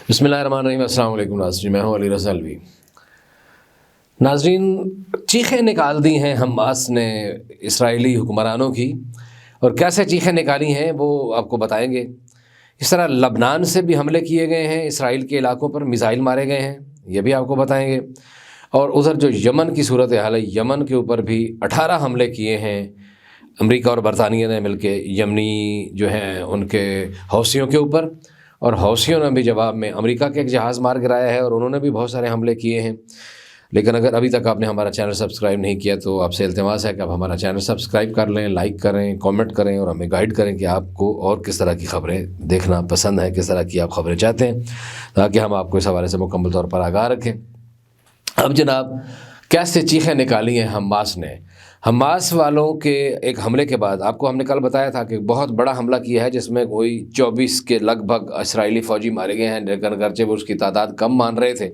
बिस्मिल्लाहिर्रहमानिर्रहीम। अस्सलाम वालेकुम नाज़रीन, मैं हूं अली रज़ा अलवी। नाज़रीन, चीखें निकाल दी हैं हमास ने इसराइली हुक्मरानों की, और कैसे चीखें निकाली हैं वो आपको बताएंगे। इस तरह लबनान से भी हमले किए गए हैं, इसराइल के इलाकों पर मिसाइल मारे गए हैं, ये भी आपको बताएंगे। और उधर जो यमन की सूरत हाल है, यमन के ऊपर भी 18 हमले किए हैं अमेरिका और बरतानिया ने मिलके यमनी जो हैं उनके हौसियों के ऊपर, और हौसियों ने भी जवाब में अमेरिका के एक जहाज़ मार गिराया है और उन्होंने भी बहुत सारे हमले किए हैं। लेकिन अगर अभी तक आपने हमारा चैनल सब्सक्राइब नहीं किया तो आपसे इल्तिमास है कि आप हमारा चैनल सब्सक्राइब कर लें, लाइक करें, कमेंट करें और हमें गाइड करें कि आपको और किस तरह की खबरें देखना पसंद है, किस तरह की आप खबरें चाहते हैं, ताकि हम आपको इस हवाले से मुकम्मल तौर पर आगाह रखें। अब जनाब, कैसे चीखें निकाली हैं हमास वालों के एक हमले के बाद। आपको हमने कल बताया था कि बहुत बड़ा हमला किया है जिसमें कोई 24 के लगभग इसराइली फ़ौजी मारे गए हैं, लेकिन अगरचे वो उसकी तादाद कम मान रहे थे,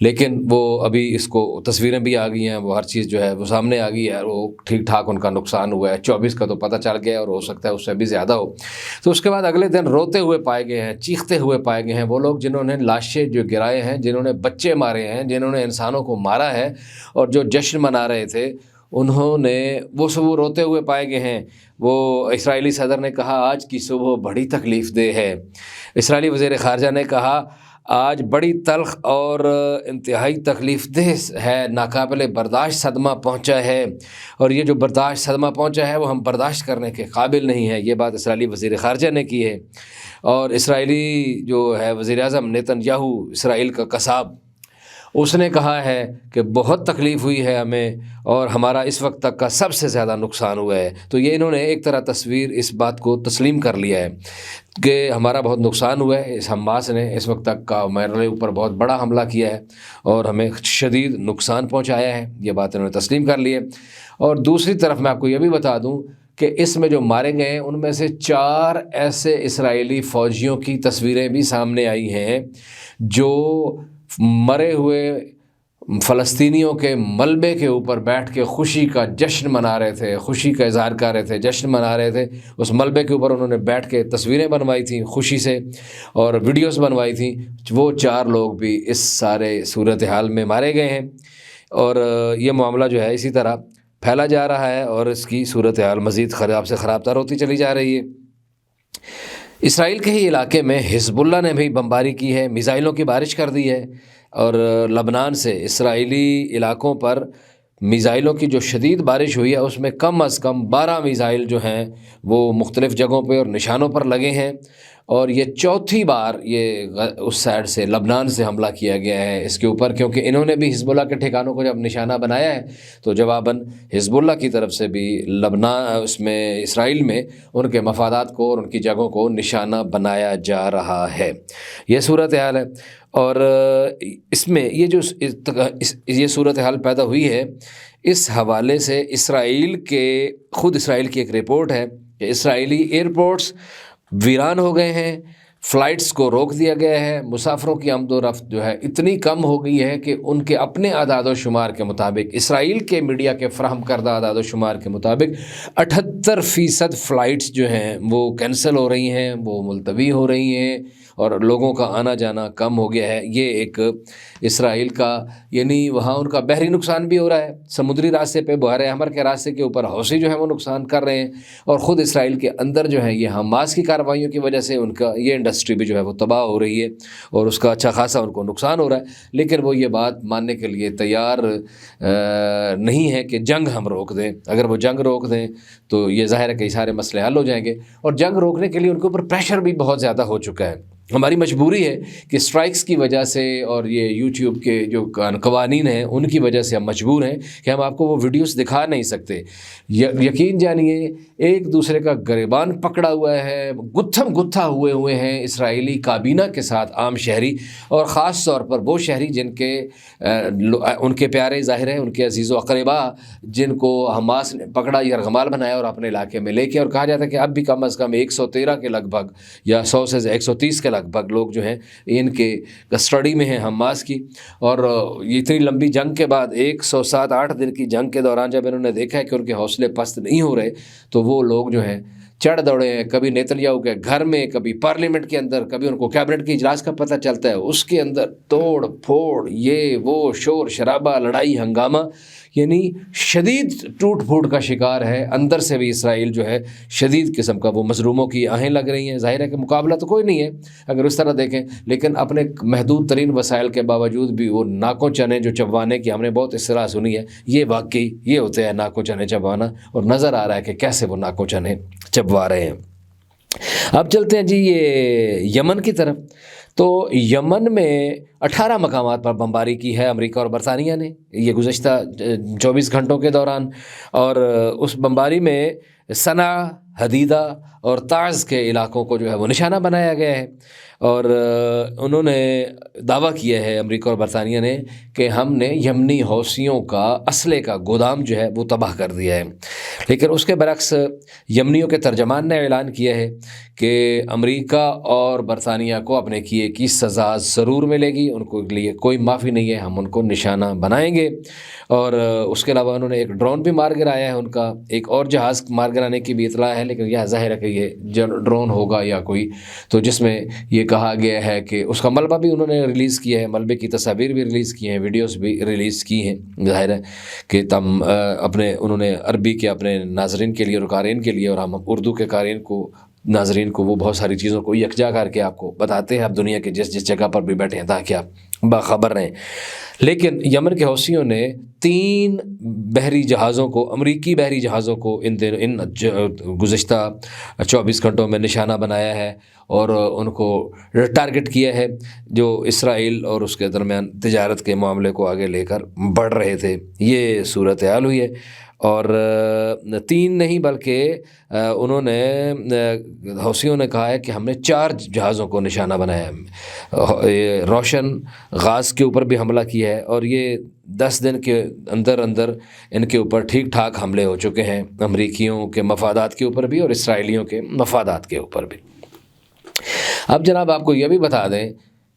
लेकिन वो अभी इसको तस्वीरें भी आ गई हैं, वो हर चीज़ जो है वो सामने आ गई है, वो ठीक ठाक उनका नुकसान हुआ है। 24 का तो पता चल गया और हो सकता है उससे भी ज़्यादा हो। तो उसके बाद अगले दिन रोते हुए पाए गए हैं, चीखते हुए पाए गए हैं वो लोग जिन्होंने लाशें जो गिराए हैं, जिन्होंने बच्चे मारे हैं, जिन्होंने इंसानों को मारा है, और जो जश्न मना रहे थे उन्होंने वो सब रोते हुए पाए गए हैं। वो इसराइली सदर ने कहा आज की सुबह बड़ी तकलीफ़ दे है। इसराइली वज़ीर ख़ारजा ने कहा आज बड़ी तल्ख़ और इंतहाई तकलीफ़ देह है, नाकाबिले बर्दाश्त सदमा पहुँचा है, और ये जो बर्दाश्त सदमा पहुँचा है वो हम बर्दाश्त करने के काबिल नहीं है। ये बात इसराइली वज़ीर ख़ारजा ने की है। और इसराइली जो है वज़ीर आज़म नेतन्याहू, इसराइल का कसाब, उसने कहा है कि बहुत तकलीफ़ हुई है हमें और हमारा इस वक्त तक का सबसे ज़्यादा नुकसान हुआ है। तो ये इन्होंने एक तरह तस्वीर इस बात को तस्लीम कर लिया है कि हमारा बहुत नुकसान हुआ है, इस हमास ने इस वक्त तक का हमारे ऊपर बहुत बड़ा हमला किया है और हमें शदीद नुकसान पहुँचाया है। ये बात इन्होंने तस्लीम कर ली है। और दूसरी तरफ मैं आपको ये भी बता दूँ कि इसमें जो मारे गए हैं उनमें से 4 ऐसे इसराइली फ़ौजियों की तस्वीरें भी सामने आई हैं जो मरे हुए फ़लस्तीनियों के मलबे के ऊपर बैठ के खुशी का जश्न मना रहे थे, खुशी का इज़हार कर रहे थे, जश्न मना रहे थे। उस मलबे के ऊपर उन्होंने बैठ के तस्वीरें बनवाई थी खुशी से और वीडियोस बनवाई थी। वो 4 लोग भी इस सारे सूरत हाल में मारे गए हैं और ये मामला जो है इसी तरह फैला जा रहा है और इसकी सूरत हाल मज़ीद ख़राब से ख़राब तर होती चली जा रही है। इसराइल के ही इलाके में हिज़्बुल्लाह ने भी बमबारी की है, मिसाइलों की बारिश कर दी है, और लबनान से इसराइली इलाकों पर मिसाइलों की जो शदीद बारिश हुई है उसमें कम अज़ कम 12 मिसाइल जो हैं वो मुख्तलिफ़ जगहों पे और निशानों पर लगे हैं। और ये चौथी बार ये उस साइड से लबनान से हमला किया गया है इसके ऊपर, क्योंकि इन्होंने भी हिज़्बुल्लाह के ठिकानों को जब निशाना बनाया है तो जवाबन हिज़्बुल्लाह की तरफ से भी लबनान उसमें इसराइल में उनके मफादात को और उनकी जगहों को निशाना बनाया जा रहा है। ये सूरत हाल है। और इसमें ये जो ये सूरत हाल पैदा हुई है, इस हवाले से इसराइल की एक रिपोर्ट है कि इसराइली एयरपोर्ट्स वीरान हो गए हैं, फ़्लाइट्स को रोक दिया गया है, मुसाफिरों की आमदोरफ़्त जो है इतनी कम हो गई है कि उनके अपने आदाद शुमार के मुताबिक, इसराइल के मीडिया के फ़राहम करदा आदाद शुमार के मुताबिक 78% फ़्लाइट्स जो हैं वो कैंसिल हो रही हैं, वो मुलतवी हो रही हैं और लोगों का आना जाना कम हो गया है। ये एक इसराइल का, यानी वहाँ उनका बहरी नुकसान भी हो रहा है, समुद्री रास्ते पे बहर अहमर के रास्ते के ऊपर हौसी जो है वो नुकसान कर रहे हैं, और ख़ुद इसराइल के अंदर जो है ये हमास की कार्रवाइयों की वजह से उनका ये इंडस्ट्री भी जो है वो तबाह हो रही है और उसका अच्छा खासा उनको नुकसान हो रहा है। लेकिन वो ये बात मानने के लिए तैयार नहीं है कि जंग हम रोक दें। अगर वो जंग रोक दें तो ये ज़ाहिर है कई सारे मसले हल हो जाएंगे, और जंग रोकने के लिए उनके ऊपर प्रेशर भी बहुत ज़्यादा हो चुका है। हमारी मजबूरी है कि स्ट्राइक्स की वजह से और ये यूट्यूब के जो कवानीन हैं उनकी वजह से हम मजबूर हैं कि हम आपको वो वीडियोस दिखा नहीं सकते। यकीन जानिए एक दूसरे का गिरबान पकड़ा हुआ है, गुत्थम गुत्था हुए हैं इसराइली काबीना के साथ आम शहरी, और ख़ास तौर पर वो शहरी जिनके उनके प्यारे ज़ाहिर है, उनके अजीज़ व अक़रबा जिनको हमास ने पकड़ा, यरगमाल बनाया और अपने इलाके में लेके, और कहा जाता है कि अब भी कम अज़ कम 113 के लगभग या 100 से 130 के लगभग लोग जो हैं इनके कस्टडी में हैं हमास की। और इतनी लंबी जंग के बाद 107-8 दिन की जंग के दौरान जब इन्होंने देखा है कि उनके हौसले पस्त नहीं हो रहे, तो वो लोग जो हैं چڑھ دوڑے ہیں، کبھی نیتنیاہو کے گھر میں، کبھی پارلیمنٹ کے اندر، کبھی ان کو کیبنٹ کے اجلاس کا پتہ چلتا ہے، اس کے اندر توڑ پھوڑ، یہ وہ، شور شرابہ، لڑائی ہنگامہ، یعنی شدید ٹوٹ پھوٹ کا شکار ہے۔ اندر سے بھی اسرائیل جو ہے شدید قسم کا وہ مظلوموں کی آہیں لگ رہی ہیں۔ ظاہر ہے کہ مقابلہ تو کوئی نہیں ہے اگر اس طرح دیکھیں، لیکن اپنے محدود ترین وسائل کے باوجود بھی وہ ناکوں چنے جو چبوانے کی ہم نے بہت اصطلاح سنی ہے، یہ واقعی یہ ہوتے ہیں ناکوں چنے چبوانا، اور نظر آ رہا ہے کہ کیسے وہ ناکوں چنے چبوا رہے ہیں۔ اب چلتے ہیں جی یہ یمن کی طرف۔ تو یمن میں 18 مقامات پر بمباری کی ہے امریکہ اور برطانیہ نے یہ گزشتہ 24 گھنٹوں کے دوران، اور اس بمباری میں صنع، حدیدہ اور تعز کے علاقوں کو جو ہے وہ نشانہ بنایا گیا ہے، اور انہوں نے دعویٰ کیا ہے امریکہ اور برطانیہ نے کہ ہم نے یمنی حوثیوں کا اسلحے کا گودام جو ہے وہ تباہ کر دیا ہے۔ لیکن اس کے برعکس یمنیوں کے ترجمان نے اعلان کیا ہے کہ امریکہ اور برطانیہ کو اپنے کیے کی سزا ضرور ملے گی، ان کو لیے کوئی معافی نہیں ہے، ہم ان کو نشانہ بنائیں گے۔ اور اس کے علاوہ انہوں نے ایک ڈرون بھی مار گرایا ہے، ان کا ایک اور جہاز مار گرانے کی بھی اطلاع ہے، لیکن یہ ظاہر ہے کہ یہ ڈرون ہوگا یا کوئی تو جس میں یہ کہا گیا ہے کہ اس کا ملبہ بھی انہوں نے ریلیز کیا ہے، ملبے کی تصاویر بھی ریلیز کی ہیں، ویڈیوز بھی ریلیز کی ہیں۔ ظاہر ہے کہ تم اپنے انہوں نے عربی کے اپنے ناظرین کے لیے اور قارئین کے لیے، اور ہم اردو کے قارئین کو ناظرین کو وہ بہت ساری چیزوں کو یکجا کر کے آپ کو بتاتے ہیں، آپ دنیا کے جس جگہ پر بھی بیٹھے ہیں تاکہ آپ باخبر رہیں۔ لیکن یمن کے حوثیوں نے 3 بحری جہازوں کو، امریکی بحری جہازوں کو ان گزشتہ 24 گھنٹوں میں نشانہ بنایا ہے، اور ان کو ٹارگٹ کیا ہے جو اسرائیل اور اس کے درمیان تجارت کے معاملے کو آگے لے کر بڑھ رہے تھے۔ یہ صورتحال ہوئی ہے، اور 3 نہیں بلکہ انہوں نے حوثیوں نے کہا ہے کہ ہم نے 4 جہازوں کو نشانہ بنایا ہے۔ روشن غاز کے اوپر بھی حملہ کیا ہے، اور یہ 10 دن کے اندر اندر ان کے اوپر ٹھیک ٹھاک حملے ہو چکے ہیں، امریکیوں کے مفادات کے اوپر بھی اور اسرائیلیوں کے مفادات کے اوپر بھی۔ اب جناب آپ کو یہ بھی بتا دیں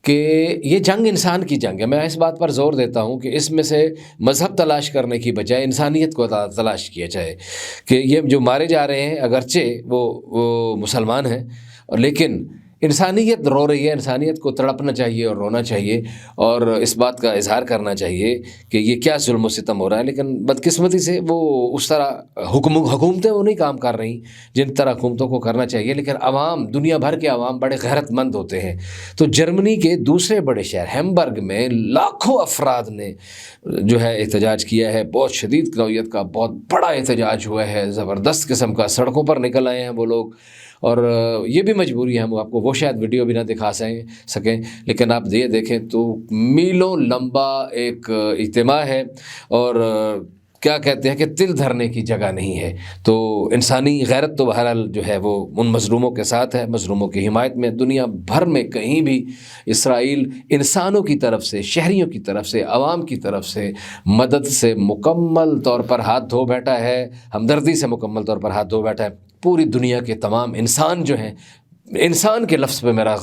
کہ یہ جنگ انسان کی جنگ ہے۔ میں اس بات پر زور دیتا ہوں کہ اس میں سے مذہب تلاش کرنے کی بجائے انسانیت کو تلاش کیا جائے، کہ یہ جو مارے جا رہے ہیں اگرچہ وہ مسلمان ہیں، لیکن انسانیت رو رہی ہے، انسانیت کو تڑپنا چاہیے اور رونا چاہیے، اور اس بات کا اظہار کرنا چاہیے کہ یہ کیا ظلم و ستم ہو رہا ہے۔ لیکن بدقسمتی سے وہ اس طرح حکومتیں وہ نہیں کام کر رہی جن طرح حکومتوں کو کرنا چاہیے، لیکن عوام، دنیا بھر کے عوام بڑے غیرت مند ہوتے ہیں۔ تو جرمنی کے دوسرے بڑے شہر ہیمبرگ میں لاکھوں افراد نے جو ہے احتجاج کیا ہے، بہت شدید نوعیت کا بہت بڑا احتجاج ہوا ہے، زبردست قسم کا، سڑکوں پر نکل آئے ہیں وہ لوگ، اور یہ بھی مجبوری ہے، ہم آپ کو وہ شاید ویڈیو بھی نہ دکھا سکیں، لیکن آپ یہ دیکھیں تو میلوں لمبا ایک اجتماع ہے، اور کیا کہتے ہیں کہ تل دھرنے کی جگہ نہیں ہے۔ تو انسانی غیرت تو بہرحال جو ہے وہ ان مظلوموں کے ساتھ ہے، مظلوموں کی حمایت میں۔ دنیا بھر میں کہیں بھی اسرائیل انسانوں کی طرف سے، شہریوں کی طرف سے، عوام کی طرف سے مدد سے مکمل طور پر ہاتھ دھو بیٹھا ہے، ہمدردی سے مکمل طور پر ہاتھ دھو بیٹھا ہے۔ پوری دنیا کے تمام انسان جو ہیں، انسان کے لفظ پہ میرا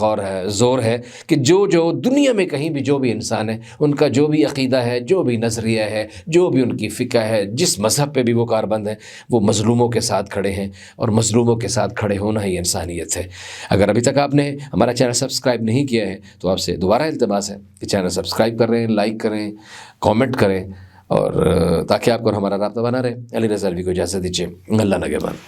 زور ہے کہ جو دنیا میں کہیں بھی جو بھی انسان ہے، ان کا جو بھی عقیدہ ہے، جو بھی نظریہ ہے، جو بھی ان کی فکر ہے، جس مذہب پہ بھی وہ کاربند ہیں، وہ مظلوموں کے ساتھ کھڑے ہیں، اور مظلوموں کے ساتھ کھڑے ہونا ہی انسانیت ہے۔ اگر ابھی تک آپ نے ہمارا چینل سبسکرائب نہیں کیا ہے تو آپ سے دوبارہ التماس ہے کہ چینل سبسکرائب کریں، لائک کریں، کامنٹ کریں، اور تاکہ آپ کو ہمارا رابطہ بنا رہے۔ علی رضا الوی کو اجازت دیجیے، اللہ نگہبان۔